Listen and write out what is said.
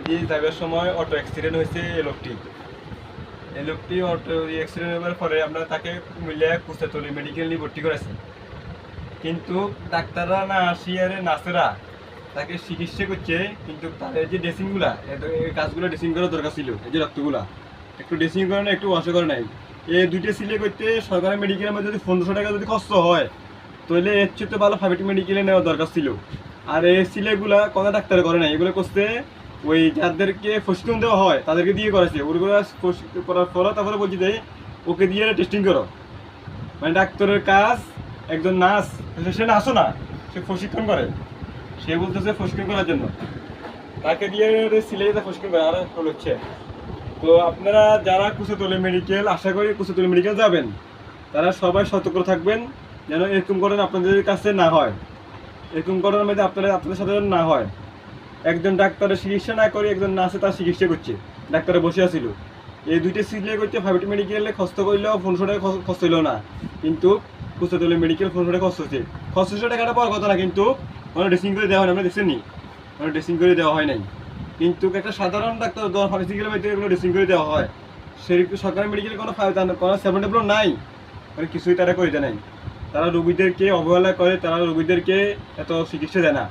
দিয়ে যাবার সময় অটো অ্যাক্সিডেন্ট হয়েছে এই লোকটি অটো অ্যাক্সিডেন্ট হওয়ার পরে আমরা তাকে কুমিল্লা কুস্তাতলি মেডিকেল নিয়ে ভর্তি করেছি। কিন্তু ডাক্তাররা না আসিয়ারে নার্সেরা তাকে চিকিৎসা করছে, কিন্তু তাদের যে ড্রেসিংগুলা এই কাজগুলো ড্রেসিং করার দরকার ছিল, এই যে রক্তগুলা একটু ড্রেসিং করে না, একটু ওয়াশ করে নাই। এই দুইটা সিলে করতে সরকারি মেডিকেলের মধ্যে যদি 1500 টাকা যদি কষ্ট হয়, তাহলে এর চেয়ে তো ভালো প্রাইভেট মেডিকেলে নেওয়ার দরকার ছিল। আর এই সিলেগুলা কোনো ডাক্তার করে নাই, এগুলো করতে ওই যাদেরকে প্রশিক্ষণ দেওয়া হয় তাদেরকে দিয়ে করেছে। ওগুলো করার পরে তারপরে বলছি যে ওকে দিয়ে টেস্টিং করো। মানে ডাক্তারের কাজ একজন নার্স, সে নার্সও না, সে প্রশিক্ষণ করে, সে বলতেছে প্রশিক্ষণ করার জন্য তাকে দিয়ে সিলেটে প্রশিক্ষণ করে। আর হচ্ছে তো আপনারা যারা কুশতলী মেডিকেল, আশা করি কুশতলী মেডিকেল যাবেন, তারা সবাই সতর্ক থাকবেন যেন এরকম ঘটনা আপনাদের কাছে না হয়, এরকম ঘটনার মধ্যে আপনাদের সাথে না হয়। একজন ডাক্তারের চিকিৎসা না করে একজন নার্সে তার চিকিৎসা করছে, ডাক্তারে বসে আছিল। এই দুইটা সিলে করতে প্রাইভেট মেডিকেলে খরচ করলেও 1500 টাকা খরচ হইল না, কিন্তু কুশতলী মেডিকেল 1500 টাকা খরচ হচ্ছে। খরচ টাকাটা পাওয়ার কথা না, কিন্তু কোনো ড্রেসিং করে দেওয়া হয় না। আপনি দেখছেন নি, কোনো ড্রেসিং করে দেওয়া হয় নাই। কিন্তু একটা সাধারণ ডাক্তার ফার্মেসিক্যালের মধ্যে এগুলো ড্রেসিং করে দেওয়া হয়। সেরকম সরকারি মেডিকেলে কোনো কোনো সেভেন ডেভেলপ নাই, মানে কিছুই তারা করে দেয় নাই। তারা রোগীদেরকে অবহেলা করে, তারা রোগীদেরকে এত চিকিৎসা দেয় না।